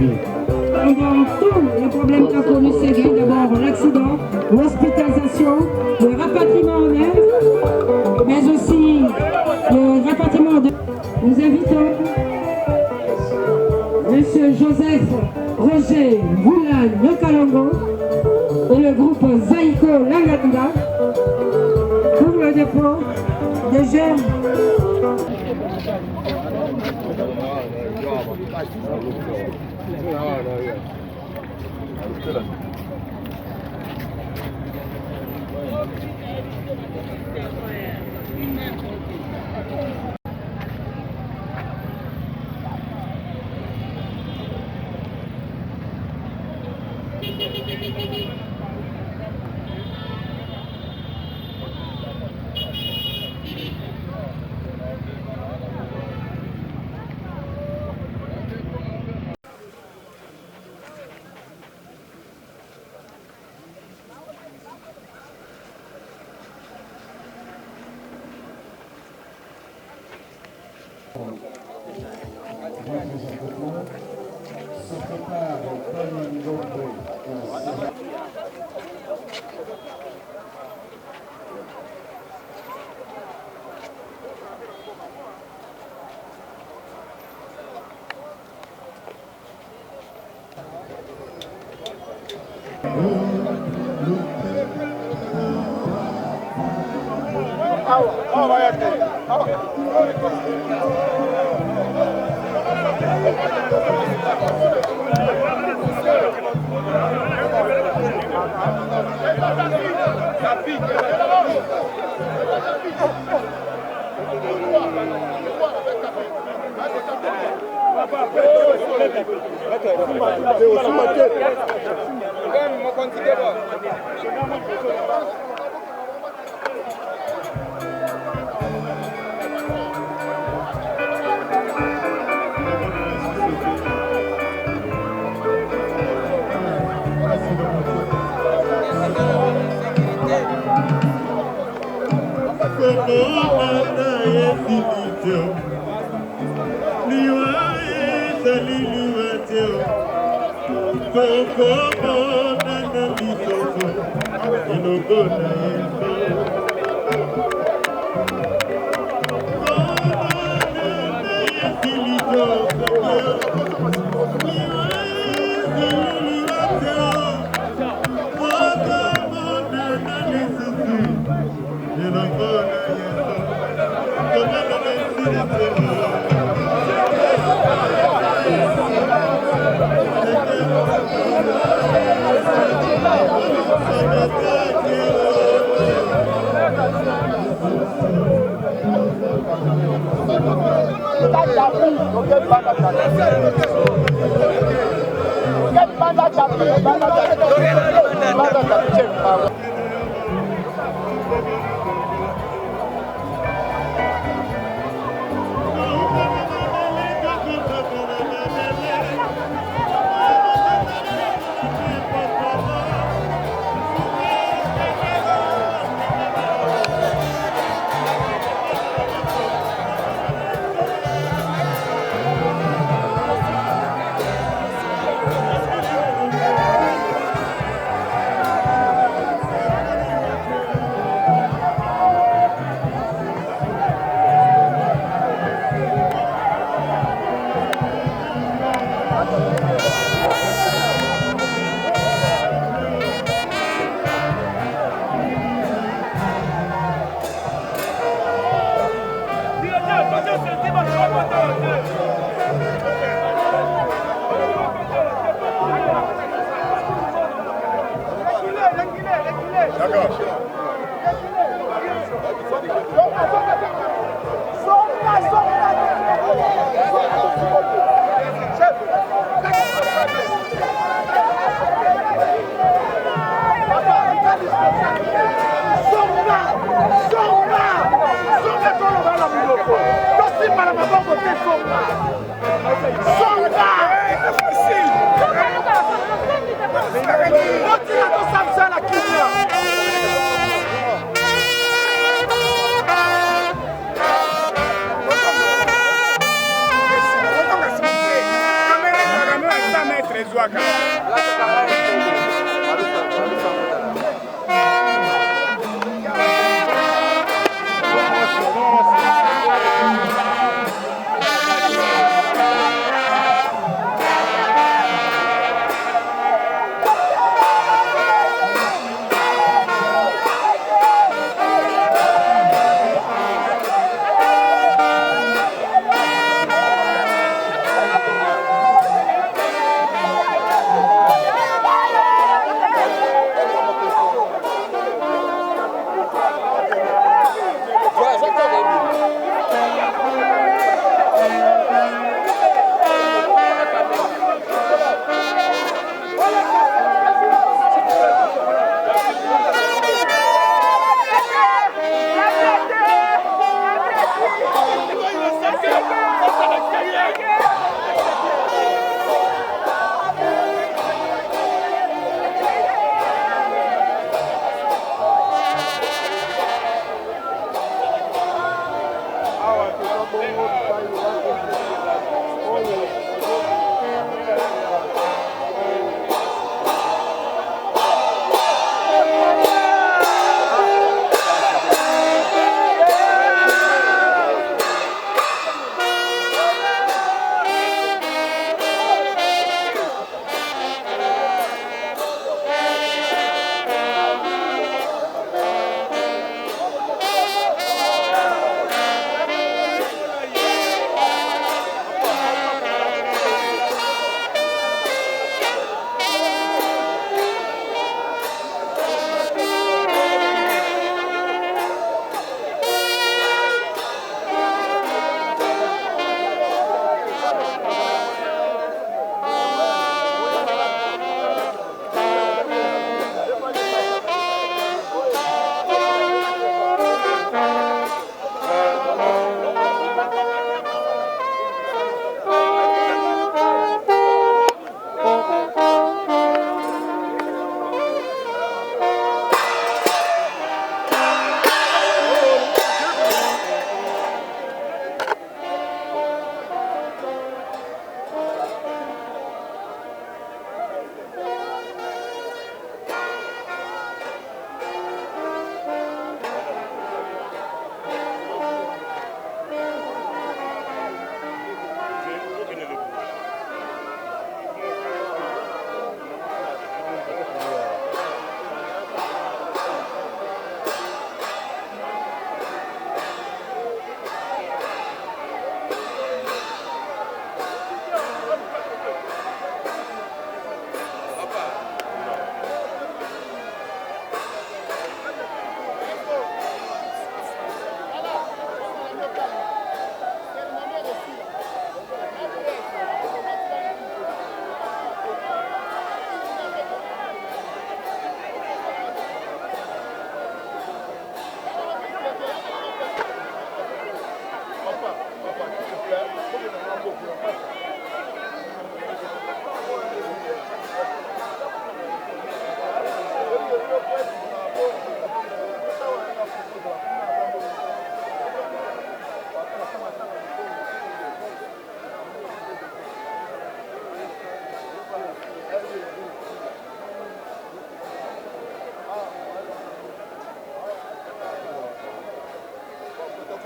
pied. Pendant tous les problèmes qu'a connu Séguin, d'abord l'accident, l'hospitalisation, le rapatriement en air, mais aussi le rapatriement de... Nous invitons M. Joseph Roger Voulan Yokalongo et le groupe Zaïko Langanda pour le dépôt des germes.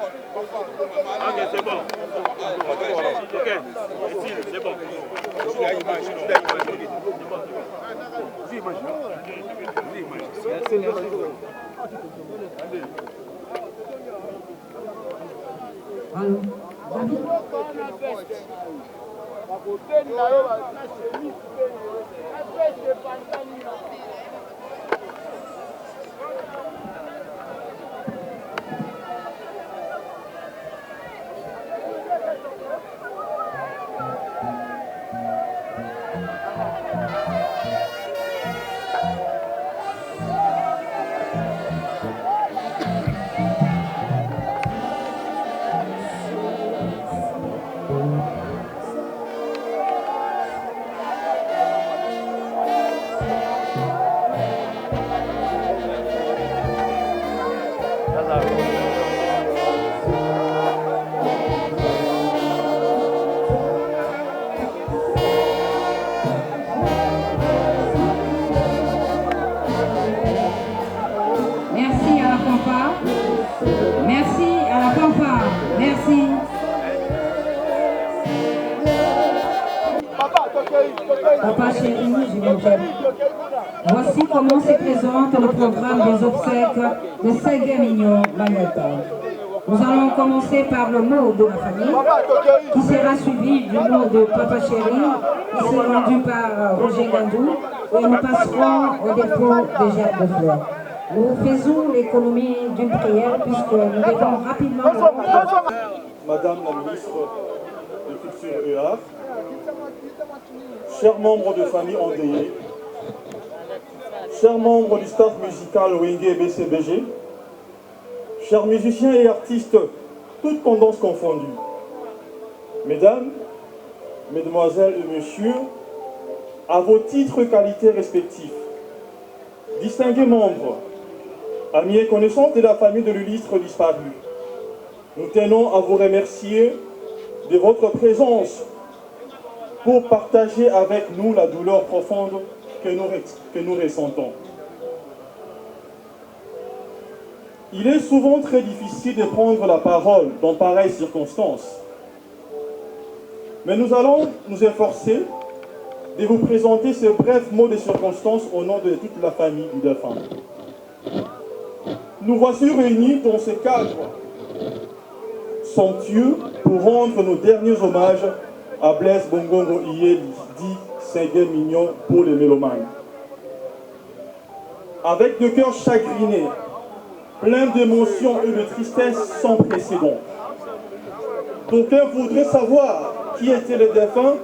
Ok, c'est bon. Ok, c'est bon. Allô, David. Merci à la fanfare. Merci à la fanfare. Merci. Papa chéri, je vais dire. Voici comment se présente le programme des obsèques de Ségué Mignon Magnata. Nous allons commencer par le mot de la famille, qui sera suivi du mot de Papa chéri, qui sera rendu par Roger Gandou, et nous passerons au dépôt des gerbes de fleurs. Nous faisons l'économie d'une prière puisque nous devons rapidement... Madame la ministre de Culture et Arts, chers membres de famille endeuillés, chers membres du staff musical Wenge BCBG, chers musiciens et artistes, toutes tendances confondues, mesdames, mesdemoiselles et messieurs, à vos titres et qualités respectifs, distingués membres, amis et connaissances de la famille de l'illustre disparu, Nous tenons à vous remercier de votre présence pour partager avec nous la douleur profonde que nous ressentons. Il est souvent très difficile de prendre la parole dans pareilles circonstances. Mais nous allons nous efforcer de vous présenter ce bref mot de circonstance au nom de toute la famille du défunt. Nous voici réunis dans ce cadre somptueux pour rendre nos derniers hommages à Blaise Bongongo Iyeli, dit Ségué Mignon pour les mélomanes. Avec le cœur chagriné, plein d'émotions et de tristesse sans précédent. D'aucuns voudraient savoir qui était le défunt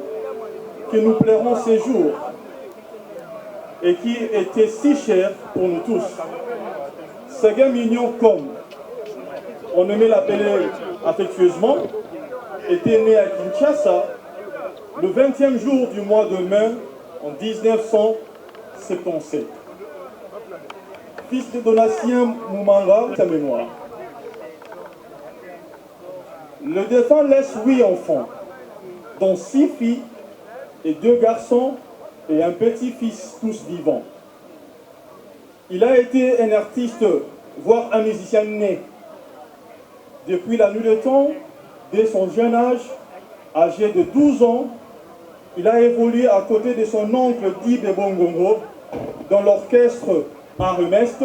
que nous plairons ces jours et qui était si cher pour nous tous. Ségué Mignon, comme on aimait l'appeler affectueusement, était né à Kinshasa le 20e jour du mois de mai en 1977. Fils de Donatien Moumanga, sa mémoire. Le défunt laisse 8 enfants, dont 6 filles et 2 garçons et un petit-fils, tous vivants. Il a été un artiste, voire un musicien né. Depuis la nuit des temps, dès son jeune âge, âgé de 12 ans, il a évolué à côté de son oncle Dibé Bongongo dans l'orchestre Arumest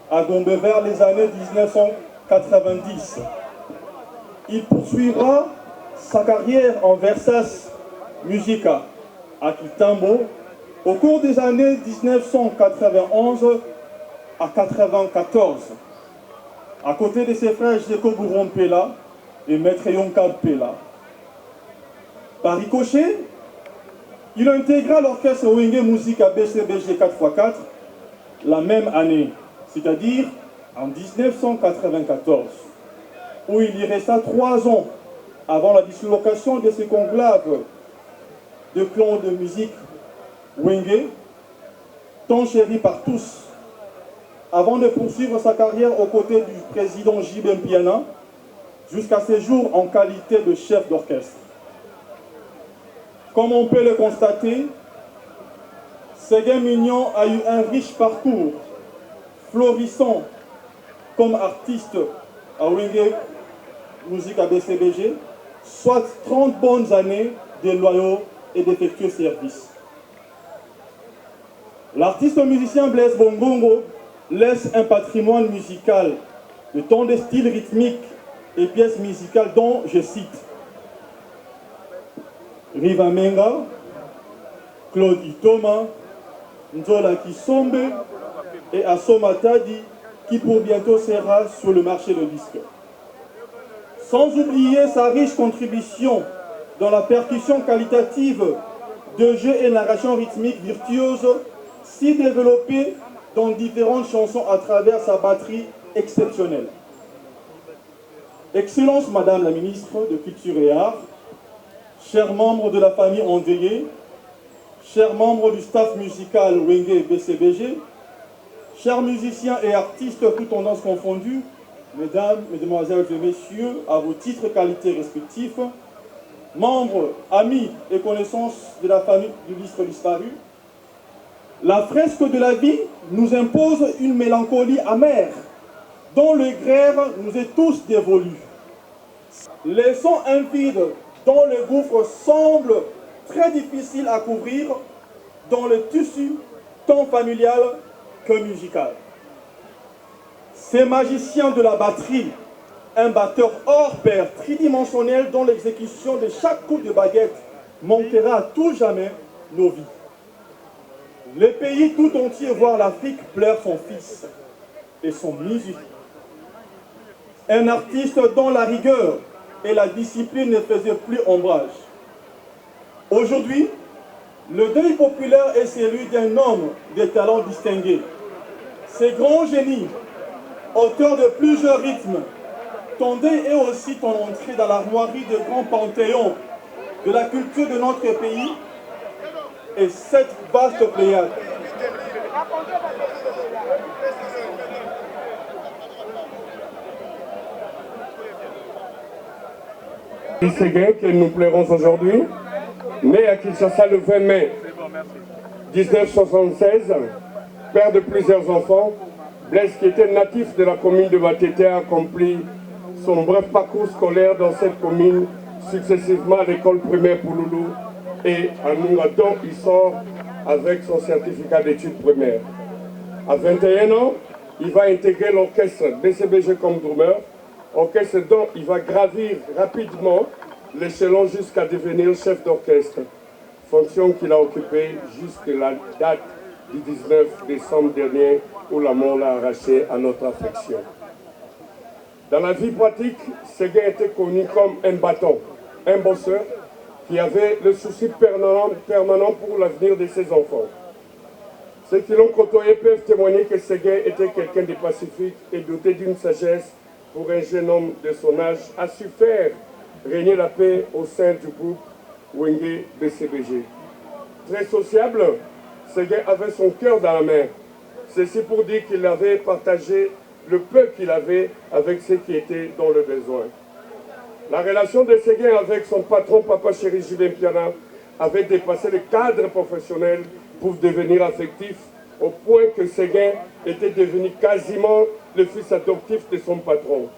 à Gombe vers les années 1990. Il poursuivra sa carrière en Versas Musica à Kitambo au cours des années 1991 à 1994, à côté de ses frères Jeko Bouron Pela et Maître Yonkab Pela. Par ricochet, il intégra l'orchestre Wenge Musica BCBG 4x4 la même année, c'est-à-dire en 1994, où il y resta 3 ans avant la dislocation de ce conclave de clans de musique Wenge, tant chéri par tous, avant de poursuivre sa carrière aux côtés du président J.B. Mpiana, jusqu'à ses jours en qualité de chef d'orchestre. Comme on peut le constater, Ségué Mignon a eu un riche parcours, florissant comme artiste à Wenge Musica BCBG, soit 30 bonnes années de loyaux et d'effectueux services. L'artiste musicien Blaise Bongongo laisse un patrimoine musical de tant de styles rythmiques et pièces musicales dont, je cite, Riva Menga, Claude Itoma, Nzola Kisombe et Assoma Tadi, qui pour bientôt sera sur le marché de disques. Sans oublier sa riche contribution dans la percussion qualitative de jeux et narration rythmique virtuose, si développée dans différentes chansons à travers sa batterie exceptionnelle. Excellence Madame la Ministre de Culture et Arts, chers membres de la famille endeuillée, chers membres du staff musical Wenge BCBG, chers musiciens et artistes, toutes tendances confondues, mesdames, mesdemoiselles et messieurs, à vos titres et qualités respectifs, membres, amis et connaissances de la famille du l'illustre disparu, la fresque de la vie nous impose une mélancolie amère, dont le grère nous est tous dévolu. Laissons un vide dont le gouffre semble très difficile à couvrir dans le tissu tant familial que musical. Ces magiciens de la batterie, un batteur hors pair, tridimensionnel dont l'exécution de chaque coup de baguette manquera à tout jamais nos vies. Le pays tout entier, voire l'Afrique, pleure son fils et son musique. Un artiste dont la rigueur et la discipline ne faisaient plus ombrage. Aujourd'hui, le deuil populaire est celui d'un homme de talent distingué. Ces grands génies, auteurs de plusieurs rythmes, tendaient eux aussi ton entrée dans l'armoirie de grands panthéons de la culture de notre pays et cette vaste pléiade. Séguin que nous pleurons aujourd'hui, né à Kinshasa le 20 mai 1976, père de plusieurs enfants, Blaise, qui était natif de la commune de Matete, a accompli son bref parcours scolaire dans cette commune, successivement à l'école primaire Pouloulou et à Nungaton, il sort avec son certificat d'études primaires. À 21 ans, il va intégrer l'orchestre BCBG comme drummer, orchestre dont il va gravir rapidement l'échelon jusqu'à devenir chef d'orchestre, fonction qu'il a occupée jusqu'à la date du 19 décembre dernier où la mort l'a arraché à notre affection. Dans la vie pratique, Séguin était connu comme un bâton, un bosseur qui avait le souci permanent pour l'avenir de ses enfants. Ceux qui l'ont côtoyé peuvent témoigner que Séguin était quelqu'un de pacifique et doté d'une sagesse pour un jeune homme de son âge, a su faire régner la paix au sein du groupe Wenge BCBG. Très sociable, Séguin avait son cœur dans la main. Ceci pour dire qu'il avait partagé le peu qu'il avait avec ceux qui étaient dans le besoin. La relation de Séguin avec son patron, Papa Chéri Jubin Piana, avait dépassé le cadre professionnel pour devenir affectif, au point que Séguin était devenu quasiment le fils adoptif de son patron.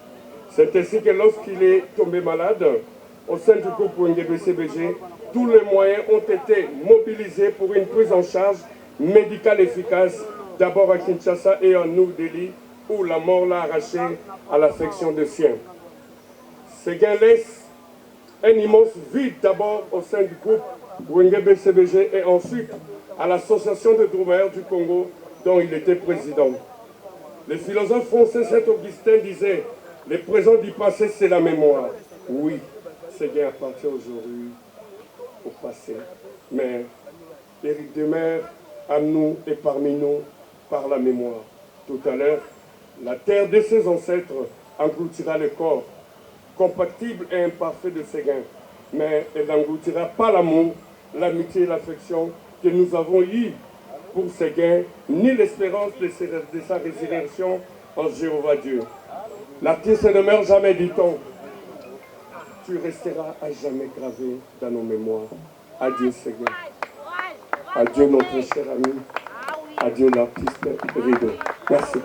C'est ainsi que lorsqu'il est tombé malade, au sein du groupe Wenge BCBG, tous les moyens ont été mobilisés pour une prise en charge médicale efficace, d'abord à Kinshasa et en New Delhi, où la mort l'a arraché à l'affection de sien. Séguin laisse un immense vide d'abord au sein du groupe Wenge BCBG et ensuite à l'association de drummers du Congo dont il était président. Le philosophe français Saint-Augustin disait « Le présent du passé, c'est la mémoire ». Oui, Séguin appartient aujourd'hui au passé, mais il demeure à nous et parmi nous par la mémoire. Tout à l'heure, la terre de ses ancêtres engloutira le corps, compatible et imparfait de Séguin, mais elle n'engloutira pas l'amour, l'amitié et l'affection que nous avons eu pour Séguin, ni l'espérance de sa résurrection en Jéhovah Dieu. L'artiste ne meurt jamais, dit-on. Tu resteras à jamais gravé dans nos mémoires. Adieu Séguin. Adieu notre cher ami. Adieu l'artiste Rideau. Merci.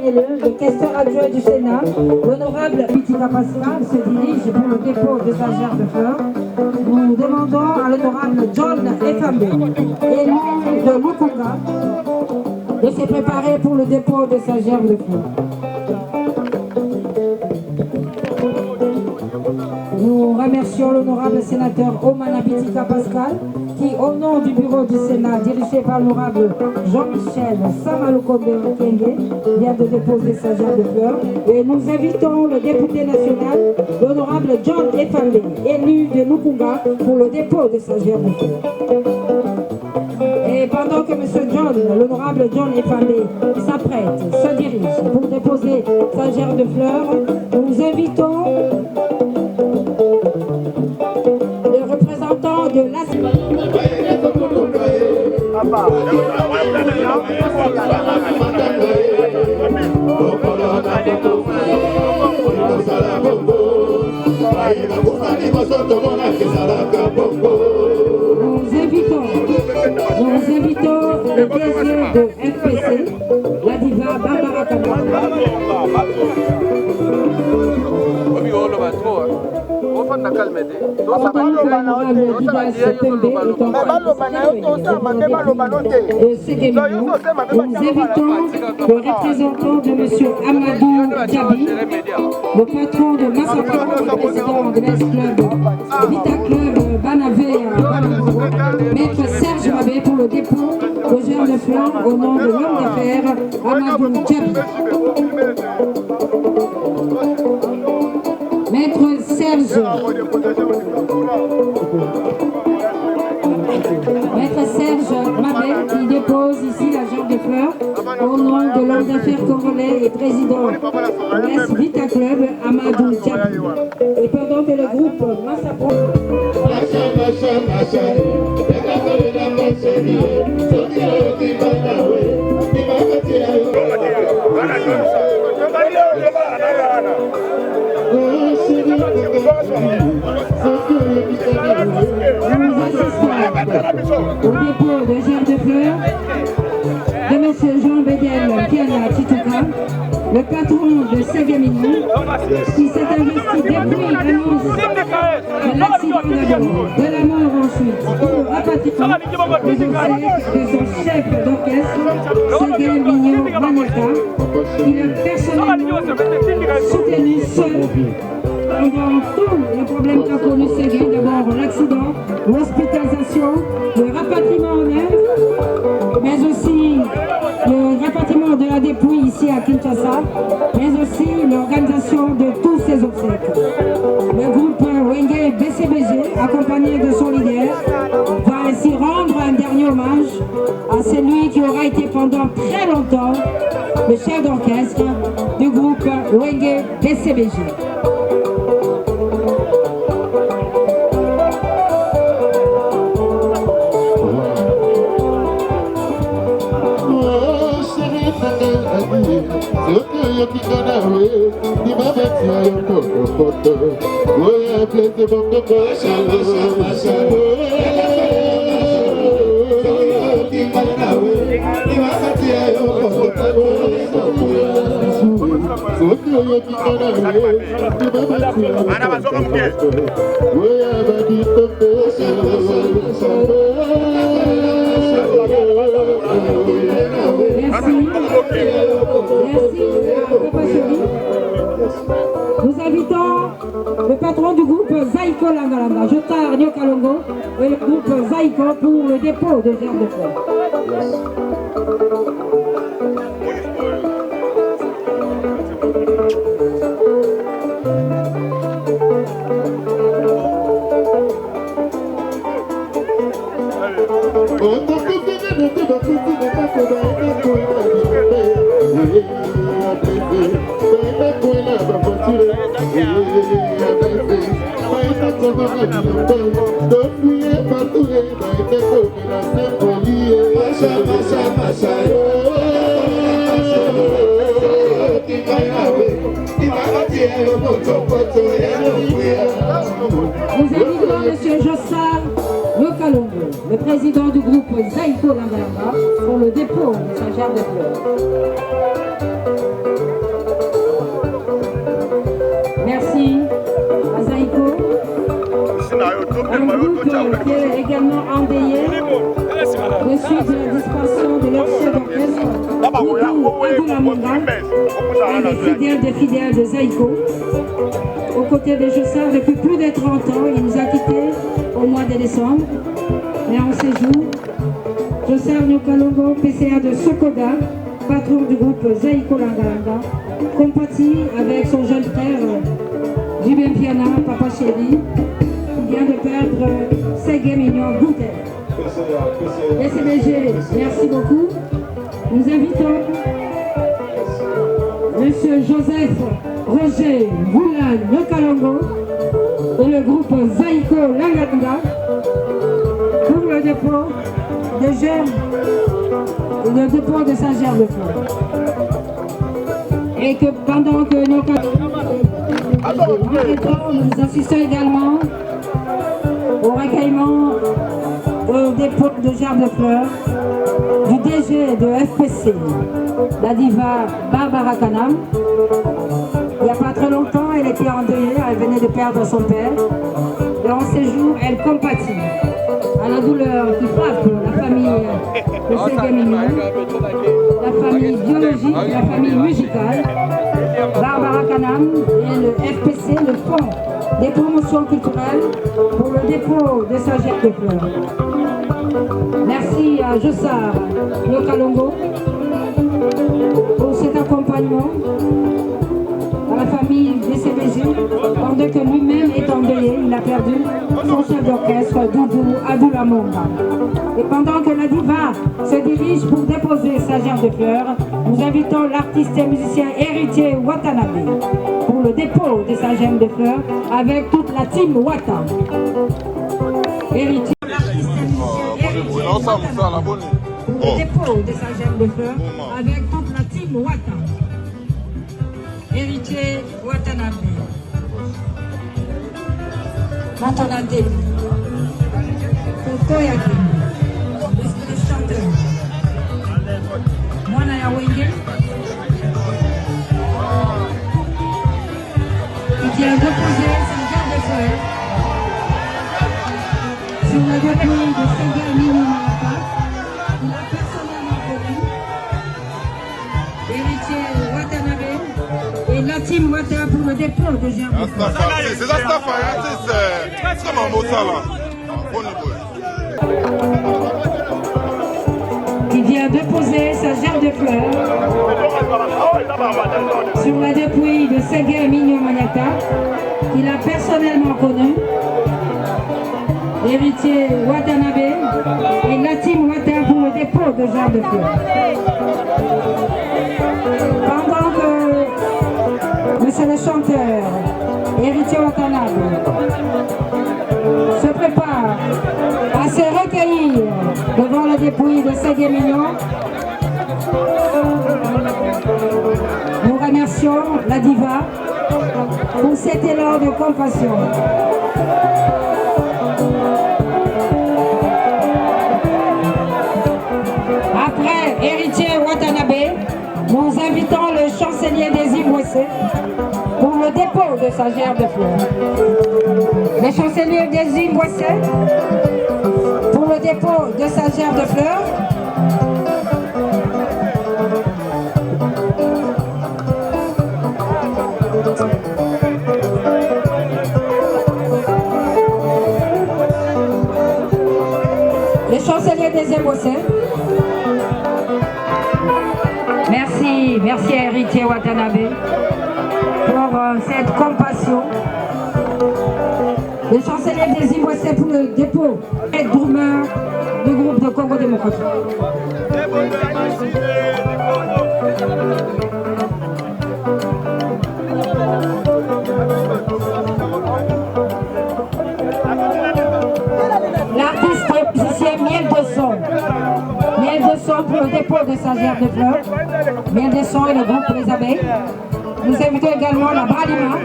Le questeur adjoint du Sénat, l'honorable Bitika Pascal, se dirige pour le dépôt de sa gerbe de fleurs. Nous demandons à l'honorable John Efambe, élu de Lukunga, de se préparer pour le dépôt de sa gerbe de fleurs. Nous remercions l'honorable sénateur Omana Bitika Pascal, qui, au nom du bureau du Sénat, dirigé par l'honorable Jean-Michel Samaloukombe Kenge, vient de déposer sa gerbe de fleurs. Et nous invitons le député national, l'honorable John Efambe, élu de Lukunga, pour le dépôt de sa gerbe de fleurs. Et pendant Pendant que M. John, l'honorable John Efandé, s'apprête, se dirige pour déposer sa gerbe de fleurs, nous invitons le représentant de Nous invitons le DG de FPC, la diva Barbara Kamara. Nous invitons le représentant de M. Amadou Djabi, le patron de Massapro, le président de l'Est Club, Vita Club Banavé, Maître Serge Mabé pour le dépôt de gerbe de fleurs au nom de l'homme d'affaires Amadou Djabi. Maître Serge Mabé qui dépose ici la gerbe de fleurs au nom de l'homme d'affaires congolais et président de l'Est Vita Club Amadou Djabi. Et pendant que le groupe Massapro au dépôt de gerbe de fleurs de M. Jean Bédel Piana Titouka, le patron de Ségamini, qui s'est investi depuis l'annonce de l'accident d'abord, de la mort ensuite, pour le rapatriement des obsèques de son chef d'orchestre, Ségamini Maneka, qu'il a personnellement soutenu seul pendant tous les problèmes qu'a connu Ségué, d'abord l'accident, l'hospitalisation, le rapatriement en Inde, mais aussi le rapatriement de la dépouille ici à Kinshasa, mais aussi l'organisation de tous ces obsèques. Le groupe Wenge BCBG, accompagné de son leader, va ainsi rendre un dernier hommage à celui qui aura été pendant très longtemps le chef d'orchestre du groupe Wenge BCBG. Nous invitons le patron du groupe Zaïko Langalanga, Jotar Nyokalongo, et le groupe Zaïko pour le dépôt de gerbe de fleurs. Nous invitons M. Jossar Nyokalongo, le président du groupe Zaïko Langalanga, pour le dépôt de sa gerbe de fleurs. Merci à Zaïko, un groupe qui est également endeuillé de suite de la disparition de leur chef d'orchestre, Abdou Lamonga, un des fidèles de Zaïko. Aux côtés de Jossar depuis plus de 30 ans, il nous a quittés au mois de décembre. Mais en séjour, Jossar Nyokalongo, PCA de Sokoda, patron du groupe Zaïko Langalanga, compatit avec son jeune frère, Jibem Piana, Papa Chéri, qui vient de perdre Ségué Mignon Goutet. SCBG, merci beaucoup. Nous invitons M. Joseph Roger Voulan Yokalongo et le groupe Zaïko Langanda pour le dépôt de germes et le dépôt de sa germe de fleurs. Et que pendant que nos nous assistons également au recueillement, au dépôt de germes de fleurs du DG de FPC, la diva Barbara Kanam. Il n'y a pas très longtemps, elle était endeuillée, elle venait de perdre son père. Et en ces jours, elle compatit à la douleur qui frappe la famille de Séguémignon, la famille biologique, la famille musicale, Barbara Kanam et le FPC, le Fonds des promotions culturelles, pour le dépôt de sa germe de fleurs. Merci à Jossar Yokalongo pour cet accompagnement, à la famille DCBG, pendant que lui-même est endeuillé, il a perdu son chef d'orchestre, Doudou Adoulamonga. Et pendant que la diva se dirige pour déposer sa germe de fleurs, nous invitons l'artiste et musicien Héritier Watanabe pour le dépôt de sa germe de fleurs avec toute la team Wata. Héritier, l'artiste et musicien Héritier Watanabe pour le dépôt de sa germe de fleurs avec toute la team Wata. Héritier Watanabe. Matonate. Kokoyaki. Le chanteur. Mwana ya Wenge. Qui a déposé sa germe de fleurs sur le dépôt de Séguémignon Malaka. Il a personnellement connu. Héritier Watanabe et la team Wata pour le dépôt de germe de fleurs. C'est ça, c'est vraiment beau ça là. Qui vient déposer sa germe de fleurs sur la dépouille de Séguémignon Maniata, qu'il a personnellement connu, l'héritier Watanabe et la team Wata pour le dépôt de germe de fleurs. Pendant que monsieur le chanteur, héritier Watanabe, se prépare à se recueillir devant la dépouille de Séguémignon, nous remercions la diva pour cet élan de compassion. Après héritier Watanabe, nous invitons le chancelier des Ivoissé pour le dépôt de sa germe de fleurs. Le chancelier des Ivoissé pour le dépôt de sa germe de fleurs. Le chancelier des Ivoissé. Merci à héritier Watanabe pour cette compassion. Le chancelier des Ivoissé pour le dépôt et drummer du groupe de Congo démocratique. L'artiste et musicien Miel de Son. Miel de Son pour le dépôt de sa germe de fleurs. Miel de Son et le groupe Les Abeilles. Nous invitons également la Bralima.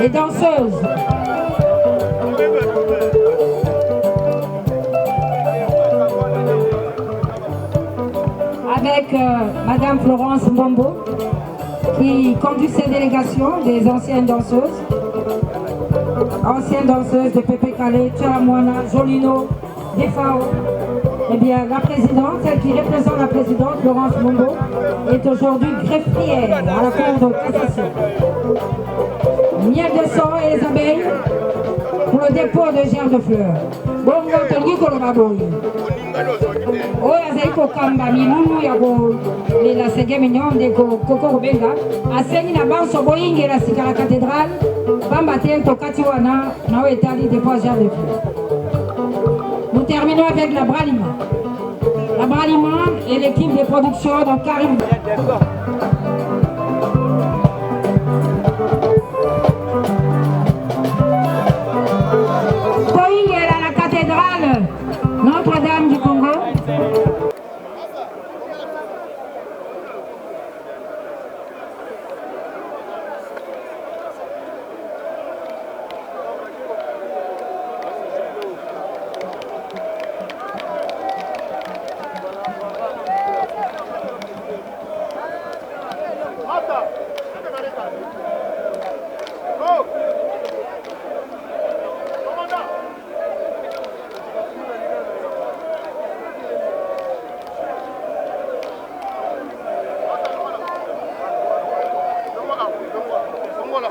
Les danseuses. Avec Madame Florence Mbombo, qui conduit cette délégation des anciennes danseuses de Pépé Calais, Tchalamouana, Jolino, Defao. Eh bien, la présidente, celle qui représente la présidente, Florence Mbombo, est aujourd'hui greffière à la Cour de cassation. Miel de Son et les abeilles pour le dépôt de germes de fleurs. Bon, on va te dire qu'on va oyo azali kokamba milulu ya kolela senge mignon ndeko koko kobenga asengi na banso boyingela sika la cathédrale pamba te tokati wana na oyo etali depuis jean de plus. Nous terminons avec la bralima. La bralima et l'équipe de production de Karim. Boyingela la cathédrale Notre-Dame du Congo. Voilà.